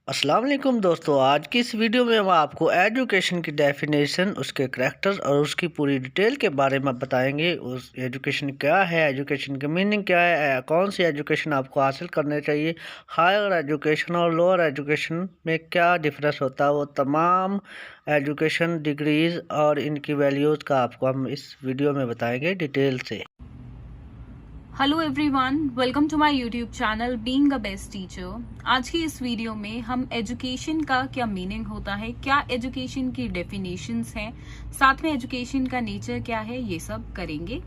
अस्सलाम वालेकुम दोस्तों, आज की इस वीडियो में हम आपको एजुकेशन की डेफिनेशन, उसके करैक्टर्स और उसकी पूरी डिटेल के बारे में बताएंगे। उस एजुकेशन क्या है, एजुकेशन की मीनिंग क्या है, कौन सी एजुकेशन आपको हासिल करनी चाहिए, हायर एजुकेशन और लोअर एजुकेशन में क्या डिफरेंस होता है, वो तमाम एजुकेशन डिग्रीज़ और इनकी वैल्यूज़ का आपको हम इस वीडियो में बताएंगे डिटेल से। Hello everyone, welcome to my YouTube channel being a best teacher. आज की इस वीडियो में हम एजुकेशन का क्या मीनिंग होता है, क्या एजुकेशन की डेफिनेशंस हैं, साथ में एजुकेशन का नेचर क्या है, ये सब करेंगे।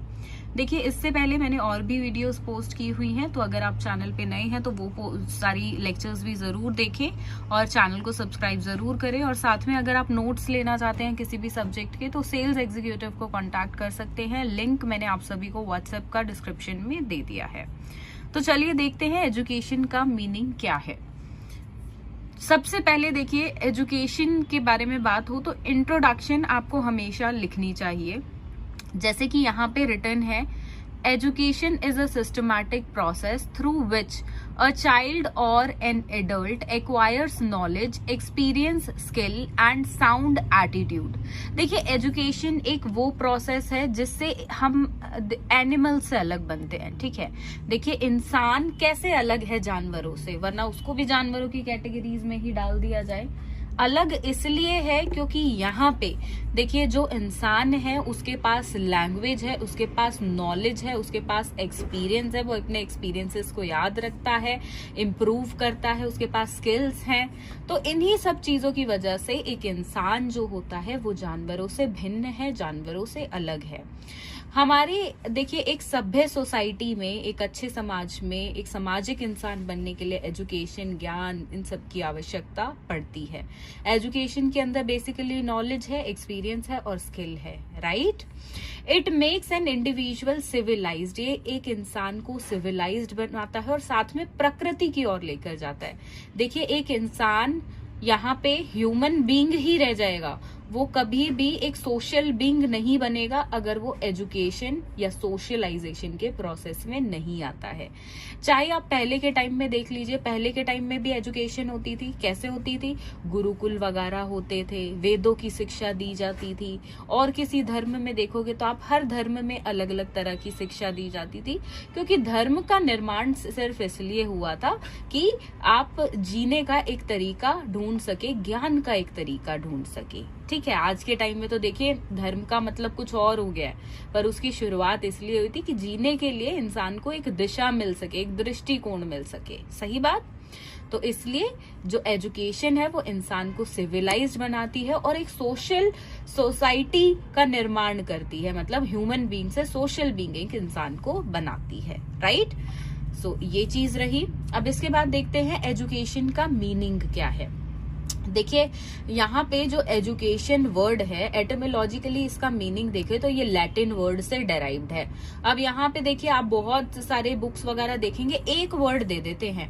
देखिए, इससे पहले मैंने और भी वीडियोस पोस्ट की हुई हैं, तो अगर आप चैनल पे नए हैं तो वो सारी लेक्चर्स भी जरूर देखें और चैनल को सब्सक्राइब जरूर करें। और साथ में अगर आप नोट्स लेना चाहते हैं किसी भी सब्जेक्ट के तो सेल्स एग्जीक्यूटिव को कॉन्टैक्ट कर सकते हैं। लिंक मैंने आप सभी को व्हाट्सएप का डिस्क्रिप्शन में दे दिया है। तो चलिए देखते हैं एजुकेशन का मीनिंग क्या है। सबसे पहले देखिए, एजुकेशन के बारे में बात हो तो इंट्रोडक्शन आपको हमेशा लिखनी चाहिए। जैसे कि यहाँ पे रिटर्न है, education is a systematic process through which a child और an adult acquires knowledge, experience, skill and sound attitude. देखिए, एजुकेशन एक वो प्रोसेस है जिससे हम एनिमल से अलग बनते हैं। ठीक है, देखिए इंसान कैसे अलग है जानवरों से, वरना उसको भी जानवरों की कैटेगरीज में ही डाल दिया जाए। अलग इसलिए है क्योंकि यहाँ पे देखिए, जो इंसान है उसके पास लैंग्वेज है, उसके पास नॉलेज है, उसके पास एक्सपीरियंस है, वो अपने एक्सपीरियंसेस को याद रखता है, इम्प्रूव करता है, उसके पास स्किल्स हैं। तो इन्हीं सब चीजों की वजह से एक इंसान जो होता है वो जानवरों से भिन्न है, जानवरों से अलग है। हमारे देखिए, एक सभ्य सोसाइटी में, एक अच्छे समाज में, एक सामाजिक इंसान बनने के लिए एजुकेशन, ज्ञान, इन सब की आवश्यकता पड़ती है। एजुकेशन के अंदर बेसिकली नॉलेज है, एक्सपीरियंस है और स्किल है, right. It makes an individual civilised, ये एक इंसान को सिविलाइज्ड बनाता है और साथ में प्रकृति की ओर लेकर जाता है। देखिए, एक इंसान यहाँ पे ह्यूमन बीइंग ही रह जाएगा, वो कभी भी एक सोशल बीइंग नहीं बनेगा अगर वो एजुकेशन या सोशलाइजेशन के प्रोसेस में नहीं आता है। चाहे आप पहले के टाइम में देख लीजिए, पहले के टाइम में भी एजुकेशन होती थी। कैसे होती थी? गुरुकुल वगैरह होते थे, वेदों की शिक्षा दी जाती थी। और किसी धर्म में देखोगे तो आप हर धर्म में अलग अलग तरह की शिक्षा दी जाती थी, क्योंकि धर्म का निर्माण सिर्फ इसलिए हुआ था कि आप जीने का एक तरीका ढूंढ सके, ज्ञान का एक तरीका ढूंढ सके। ठीक है, आज के टाइम में तो देखिए धर्म का मतलब कुछ और हो गया है, पर उसकी शुरुआत इसलिए हुई थी कि जीने के लिए इंसान को एक दिशा मिल सके, एक दृष्टिकोण मिल सके। सही बात। तो इसलिए जो एजुकेशन है वो इंसान को सिविलाइज्ड बनाती है और एक सोशल सोसाइटी का निर्माण करती है, मतलब ह्यूमन बीइंग से सोशल बीइंग एक इंसान को बनाती है, राइट। सो ये चीज रही। अब इसके बाद देखते हैं एजुकेशन का मीनिंग क्या है। देखिए, यहाँ पे जो एजुकेशन वर्ड है, एटोमोलॉजिकली इसका मीनिंग देखे तो ये लैटिन वर्ड से डेराइव्ड है। अब यहाँ पे देखिए, आप बहुत सारे बुक्स वगैरह देखेंगे, एक वर्ड दे देते हैं।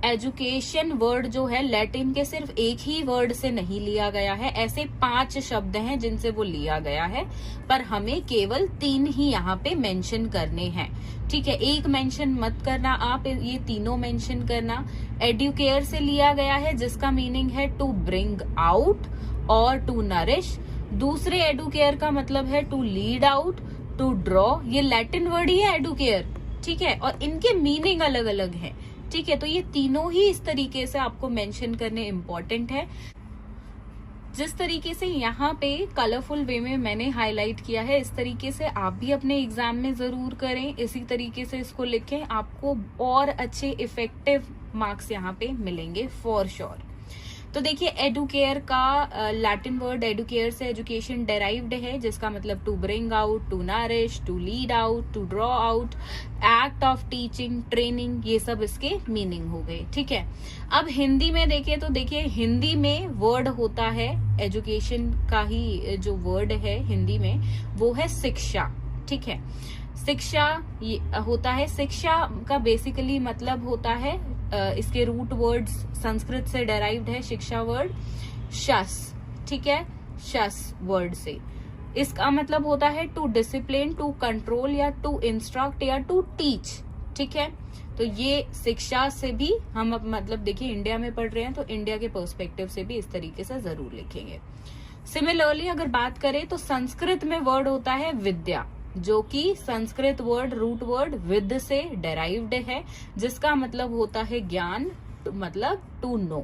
एजुकेशन वर्ड जो है लैटिन के सिर्फ एक ही वर्ड से नहीं लिया गया है, ऐसे 5 शब्द हैं जिनसे वो लिया गया है, पर हमें केवल 3 ही यहाँ पे मेंशन करने हैं। ठीक है, एक मेंशन मत करना आप, ये तीनों मेंशन करना। एडुकेयर से लिया गया है जिसका मीनिंग है टू ब्रिंग आउट और टू नरिश। दूसरे एडुकेयर का मतलब है to lead out, to draw. ये लैटिन वर्ड ही है एडुकेयर, ठीक है, और इनके मीनिंग अलग अलग हैं। ठीक है, तो ये तीनों ही इस तरीके से आपको मेंशन करने इम्पोर्टेंट है। जिस तरीके से यहाँ पे कलरफुल वे में मैंने हाईलाइट किया है, इस तरीके से आप भी अपने एग्जाम में जरूर करें, इसी तरीके से इसको लिखें, आपको और अच्छे इफेक्टिव मार्क्स यहाँ पे मिलेंगे फॉर श्योर। तो देखिए, एडुकेयर का लैटिन वर्ड एडुकेयर से एजुकेशन डेराइव्ड है, जिसका मतलब to bring out, to nourish, to lead out, to draw out, act of teaching, training, ये सब इसके मीनिंग हो गए। ठीक है, अब हिंदी में देखें तो देखिए, हिंदी में वर्ड होता है एजुकेशन का ही जो वर्ड है हिंदी में वो है शिक्षा। ठीक है, शिक्षा ये होता है, शिक्षा का बेसिकली मतलब होता है, इसके रूट वर्ड्स संस्कृत से डेराइव्ड है शिक्षा वर्ड, शस। ठीक है, शस वर्ड से इसका मतलब होता है टू डिसिप्लिन, टू कंट्रोल या टू इंस्ट्रक्ट या टू टीच। ठीक है, तो ये शिक्षा से भी हम मतलब देखिए इंडिया में पढ़ रहे हैं तो इंडिया के पर्सपेक्टिव से भी इस तरीके से जरूर लिखेंगे। सिमिलरली अगर बात करें तो संस्कृत में वर्ड होता है विद्या, जो कि संस्कृत वर्ड रूट वर्ड विद से डेराइव्ड है, जिसका मतलब होता है ज्ञान, मतलब टू नो।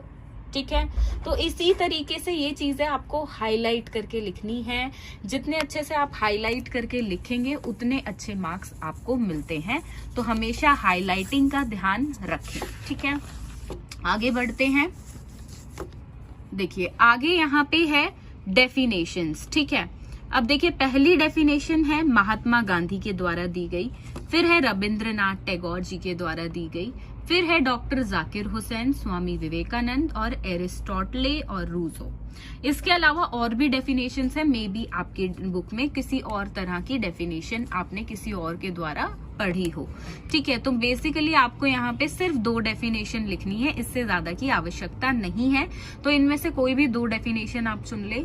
ठीक है, तो इसी तरीके से ये चीजें आपको हाईलाइट करके लिखनी है। जितने अच्छे से आप हाईलाइट करके लिखेंगे उतने अच्छे मार्क्स आपको मिलते हैं, तो हमेशा हाईलाइटिंग का ध्यान रखें। ठीक है, आगे बढ़ते हैं। देखिए आगे यहाँ पे है डेफिनेशंस। ठीक है, अब देखिए पहली डेफिनेशन है महात्मा गांधी के द्वारा दी गई, फिर है रविंद्रनाथ टैगोर जी के द्वारा दी गई, फिर है डॉक्टर जाकिर हुसैन, स्वामी विवेकानंद और एरिस्टोटले और रूसो। इसके अलावा और भी डेफिनेशंस है, मे बी आपके बुक में किसी और तरह की डेफिनेशन आपने किसी और के द्वारा पढ़ी हो। ठीक है, तो बेसिकली आपको यहाँ पे सिर्फ 2 डेफिनेशन लिखनी है, इससे ज्यादा की आवश्यकता नहीं है। तो इनमें से कोई भी 2 डेफिनेशन आप चुन ले।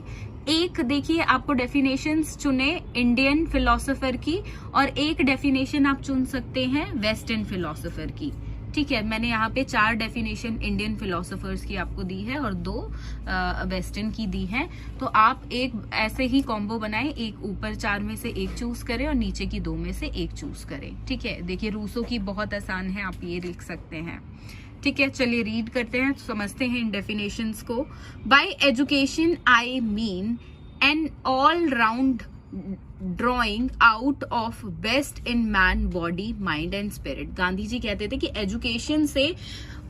एक देखिए आपको डेफिनेशंस चुने इंडियन फिलोसोफर की, और एक डेफिनेशन आप चुन सकते हैं वेस्टर्न फिलोसोफर की। ठीक है, मैंने यहाँ पे 4 डेफिनेशन इंडियन फिलोसोफर्स की आपको दी है और 2 वेस्टर्न की दी है। तो आप एक ऐसे ही कॉम्बो बनाएं, एक ऊपर 4 में से एक चूज करें और नीचे की 2 में से एक चूज करें। ठीक है, देखिए रूसो की बहुत आसान है, आप ये लिख सकते हैं। ठीक है, चलिए रीड करते हैं, समझते हैं इन डेफिनेशंस को। By education I mean an all round drawing out of best in man body mind and spirit. Gandhi ji कहते थे कि एजुकेशन से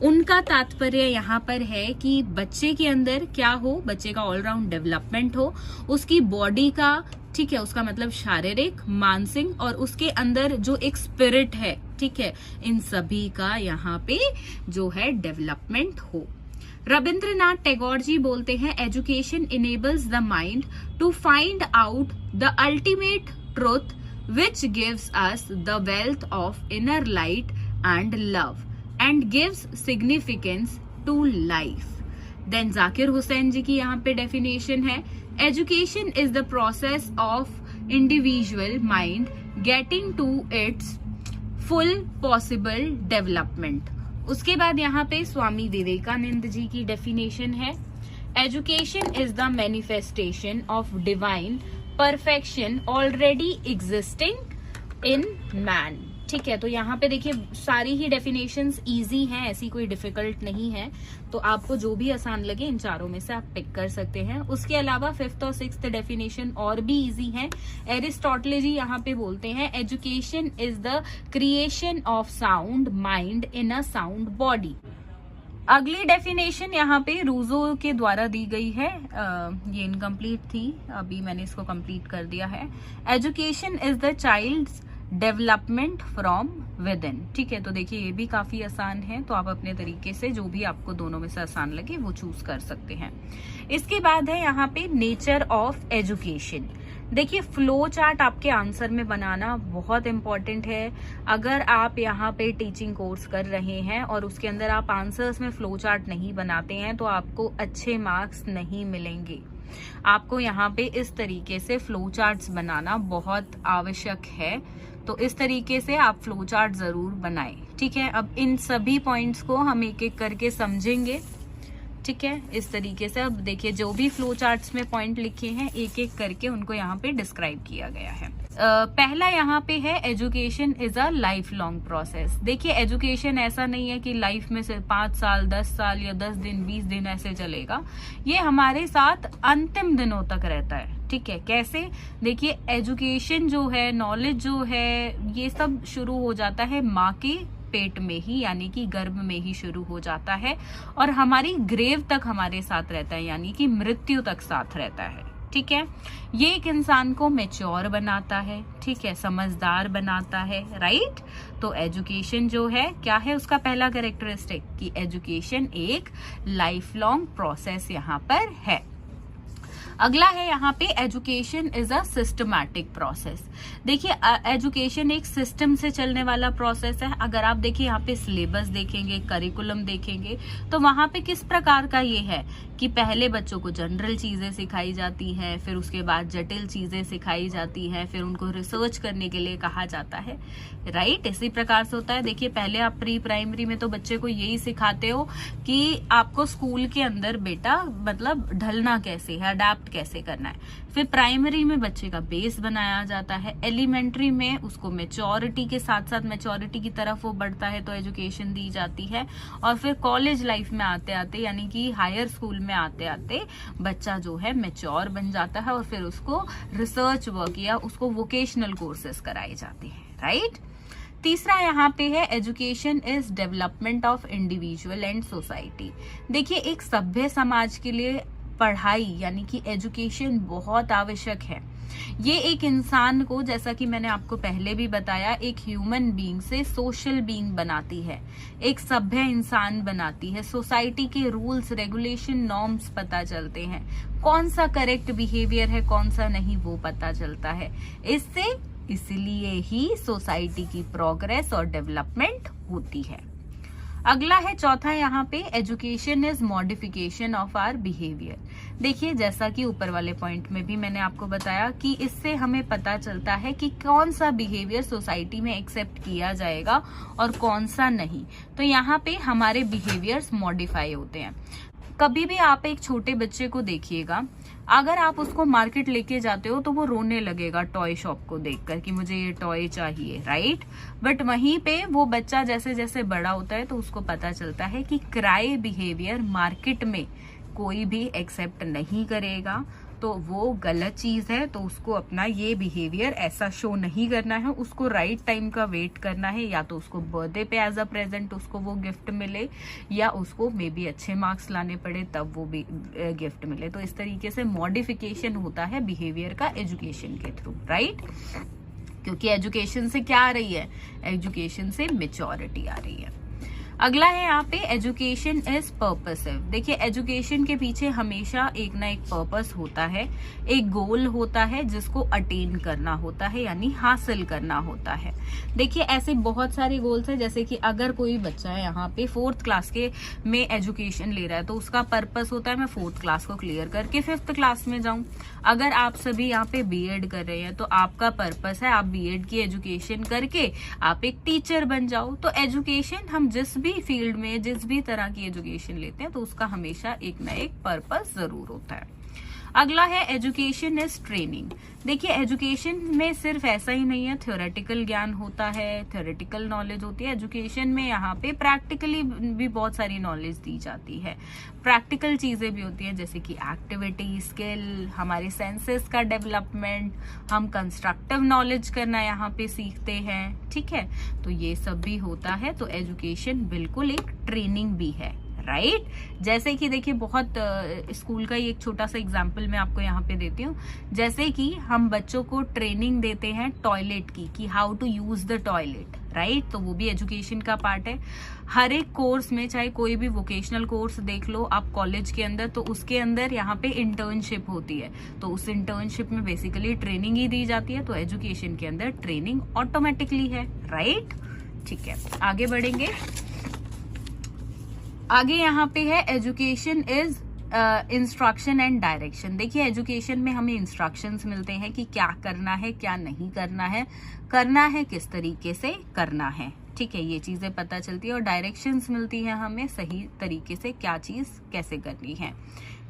उनका तात्पर्य यहाँ पर है कि बच्चे के अंदर क्या हो, बच्चे का ऑलराउंड डेवलपमेंट हो, उसकी बॉडी का, ठीक है, उसका मतलब शारीरिक, मानसिक, और उसके अंदर जो एक स्पिरिट है, ठीक है, इन सभी का यहाँ पे जो है डेवलपमेंट हो। रविंद्रनाथ टैगोर जी बोलते हैं education enables the mind to find out the ultimate truth which gives us the wealth of inner light and love and gives significance to life. Then Zakir Hussain ji की यहाँ पे डेफिनेशन है education is the process of individual mind getting to its full possible development. उसके बाद यहाँ पे स्वामी विवेकानंद जी की definition है education is the manifestation of divine perfection already existing in man. ठीक है, तो यहाँ पे देखिए सारी ही डेफिनेशंस इजी हैं, ऐसी कोई डिफिकल्ट नहीं है, तो आपको जो भी आसान लगे इन चारों में से आप पिक कर सकते हैं। उसके अलावा 5th और 6th डेफिनेशन और भी इजी हैं। एरिस्टोटले जी यहाँ पे बोलते हैं education is the creation of sound mind in a sound body. अगली डेफिनेशन यहाँ पे रूसो के द्वारा दी गई है, ये इनकम्प्लीट थी, अभी मैंने इसको कंप्लीट कर दिया है। Education is the child's development from within. ठीक है, तो देखिए ये भी काफी आसान है, तो आप अपने तरीके से जो भी आपको दोनों में से आसान लगे वो चूज कर सकते हैं। इसके बाद है यहाँ पे नेचर ऑफ एजुकेशन। देखिए फ्लो चार्ट आपके आंसर में बनाना बहुत इंपॉर्टेंट है। अगर आप यहाँ पे टीचिंग कोर्स कर रहे हैं और उसके अंदर आप आंसर्स में फ्लो चार्ट नहीं बनाते हैं तो आपको अच्छे मार्क्स नहीं मिलेंगे। आपको यहाँ पे इस तरीके से फ्लो चार्ट्स बनाना बहुत आवश्यक है, तो इस तरीके से आप फ्लो चार्ट जरूर बनाएं। ठीक है, अब इन सभी पॉइंट्स को हम एक एक करके समझेंगे। ठीक है, इस तरीके से अब देखिए जो भी फ्लो चार्ट्स में पॉइंट लिखे हैं एक एक करके उनको यहाँ पे डिस्क्राइब किया गया है। पहला यहाँ पे है education is a life long process. देखिए एजुकेशन ऐसा नहीं है कि लाइफ में से 5 साल 10 साल या 10 दिन 20 दिन ऐसे चलेगा, ये हमारे साथ अंतिम दिनों तक रहता है। ठीक है, कैसे? देखिए एजुकेशन जो है, नॉलेज जो है, ये सब शुरू हो जाता है माँ के पेट में ही, यानी कि गर्भ में ही शुरू हो जाता है और हमारी ग्रेव तक हमारे साथ रहता है, यानी कि मृत्यु तक साथ रहता है। ठीक है, ये एक इंसान को मैच्योर बनाता है, ठीक है, समझदार बनाता है, राइट। तो एजुकेशन जो है क्या है, उसका पहला कैरेक्टरिस्टिक कि एजुकेशन एक लाइफ लॉन्ग प्रोसेस यहाँ पर है। अगला है यहाँ पे education is a systematic process. देखिए एजुकेशन एक सिस्टम से चलने वाला प्रोसेस है। अगर आप देखिए यहाँ पे सिलेबस देखेंगे, करिकुलम देखेंगे, तो वहां पे किस प्रकार का ये है कि पहले बच्चों को जनरल चीजें सिखाई जाती हैं, फिर उसके बाद जटिल चीजें सिखाई जाती हैं, फिर उनको रिसर्च करने के लिए कहा जाता है, राइट। इसी प्रकार से होता है। देखिए पहले आप प्री प्राइमरी में तो बच्चे को यही सिखाते हो कि आपको स्कूल के अंदर बेटा मतलब ढलना कैसे है, अडेप्ट कैसे करना है। फिर प्राइमरी में बच्चे का बेस बनाया जाता है, एलिमेंट्री में उसको मेच्योरिटी के साथ साथ मेच्योरिटी की तरफ वो बढ़ता है तो एजुकेशन दी जाती है, और फिर कॉलेज लाइफ में आते आते यानी कि हायर स्कूल में आते आते बच्चा जो है मेच्योर बन जाता है, और फिर उसको रिसर्च वर्क या उसको वोकेशनल कोर्सेज कराए जाते हैं, राइट। तीसरा यहाँ पे है education is development of individual and society. देखिए एक सभ्य समाज के लिए पढ़ाई यानी कि एजुकेशन बहुत आवश्यक है। ये एक इंसान को, जैसा कि मैंने आपको पहले भी बताया, एक ह्यूमन बीइंग से सोशल बीइंग बनाती है, एक सभ्य इंसान बनाती है। सोसाइटी के रूल्स रेगुलेशन नॉर्म्स पता चलते हैं, कौन सा करेक्ट बिहेवियर है कौन सा नहीं वो पता चलता है इससे। इसलिए ही सोसाइटी की प्रोग्रेस और डेवलपमेंट होती है। अगला है चौथा यहाँ पे education is modification of our behaviour. देखिए जैसा कि ऊपर वाले पॉइंट में भी मैंने आपको बताया कि इससे हमें पता चलता है कि कौन सा बिहेवियर सोसाइटी में एक्सेप्ट किया जाएगा और कौन सा नहीं। तो यहाँ पे हमारे बिहेवियर्स मॉडिफाई होते हैं। कभी भी आप एक छोटे बच्चे को देखिएगा, अगर आप उसको मार्केट लेके जाते हो तो वो रोने लगेगा टॉय शॉप को देखकर कि मुझे ये टॉय चाहिए, राइट। बट वहीं पे वो बच्चा जैसे जैसे बड़ा होता है तो उसको पता चलता है कि क्राई बिहेवियर मार्केट में कोई भी एक्सेप्ट नहीं करेगा, तो वो गलत चीज है। तो उसको अपना ये बिहेवियर ऐसा शो नहीं करना है, उसको राइट टाइम का वेट करना है, या तो उसको बर्थडे पे एज अ प्रेजेंट उसको वो गिफ्ट मिले, या उसको मे बी अच्छे मार्क्स लाने पड़े तब वो भी गिफ्ट मिले। तो इस तरीके से मॉडिफिकेशन होता है बिहेवियर का एजुकेशन के थ्रू, राइट। क्योंकि एजुकेशन से क्या आ रही है, एजुकेशन से मेच्योरिटी आ रही है। अगला है यहाँ पे एजुकेशन इज पर्पसिव। देखिए एजुकेशन के पीछे हमेशा एक ना एक पर्पस होता है, एक गोल होता है जिसको अटेन करना होता है यानी हासिल करना होता है। देखिए ऐसे बहुत सारे गोल्स हैं, जैसे कि अगर कोई बच्चा है यहाँ पे 4th क्लास के में एजुकेशन ले रहा है तो उसका पर्पस होता है मैं 4th क्लास को क्लियर करके 5th क्लास में जाऊं। अगर आप सभी यहाँ पे बीएड कर रहे हैं तो आपका पर्पस है आप बीएड की एजुकेशन करके आप एक टीचर बन जाओ। तो एजुकेशन हम जिस भी फील्ड में जिस भी तरह की एजुकेशन लेते हैं तो उसका हमेशा एक ना एक पर्पस जरूर होता है। अगला है एजुकेशन इज ट्रेनिंग। देखिए एजुकेशन में सिर्फ ऐसा ही नहीं है थ्योरेटिकल ज्ञान होता है, थ्योरेटिकल नॉलेज होती है। एजुकेशन में यहाँ पे प्रैक्टिकली भी बहुत सारी नॉलेज दी जाती है, प्रैक्टिकल चीजें भी होती हैं जैसे कि एक्टिविटी, स्किल, हमारे सेंसेस का डेवलपमेंट, हम कंस्ट्रक्टिव नॉलेज करना यहाँ पे सीखते हैं, ठीक है। तो ये सब भी होता है। तो एजुकेशन बिल्कुल एक ट्रेनिंग भी है, राइट। जैसे कि देखिए बहुत स्कूल का ही एक छोटा सा एग्जाम्पल मैं आपको यहाँ पे देती हूँ। जैसे कि हम बच्चों को ट्रेनिंग देते हैं टॉयलेट की कि how to use the toilet, right. तो वो भी एजुकेशन का पार्ट है। हर एक कोर्स में, चाहे कोई भी वोकेशनल कोर्स देख लो आप कॉलेज के अंदर, तो उसके अंदर यहाँ पे इंटर्नशिप होती है। तो उस इंटर्नशिप में बेसिकली ट्रेनिंग ही दी जाती है। तो एजुकेशन के अंदर ट्रेनिंग ऑटोमेटिकली है, राइट। ठीक है, आगे बढ़ेंगे। आगे यहाँ पे है education is instruction and direction. देखिए एजुकेशन में हमें इंस्ट्रक्शंस मिलते हैं कि क्या करना है क्या नहीं करना है किस तरीके से करना है, ठीक है, ये चीजें पता चलती है। और डायरेक्शंस मिलती है हमें सही तरीके से क्या चीज कैसे करनी है,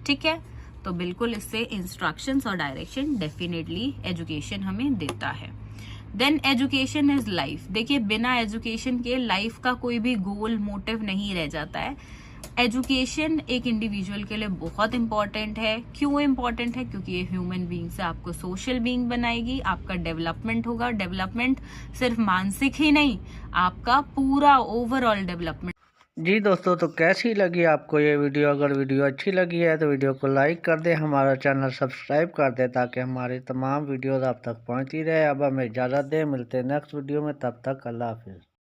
ठीक है। तो बिल्कुल इससे इंस्ट्रक्शंस और डायरेक्शन डेफिनेटली एजुकेशन हमें देता है। Then education is life. देखिए बिना एजुकेशन के लाइफ का कोई भी गोल मोटिव नहीं रह जाता है। एजुकेशन एक इंडिविजुअल के लिए बहुत इंपॉर्टेंट है। क्यों इंपॉर्टेंट है? क्योंकि ये ह्यूमन बीइंग से आपको सोशल बीइंग बनाएगी, आपका डेवलपमेंट होगा। डेवलपमेंट सिर्फ मानसिक ही नहीं, आपका पूरा ओवरऑल डेवलपमेंट। जी दोस्तों, तो कैसी लगी आपको ये वीडियो? अगर वीडियो अच्छी लगी है तो वीडियो को लाइक कर दें, हमारा चैनल सब्सक्राइब कर दें ताकि हमारी तमाम वीडियोस आप तक पहुंचती रहे। अब हमें इजाज़त दें, मिलते हैं नेक्स्ट वीडियो में, तब तक अल्लाह हाफिज़।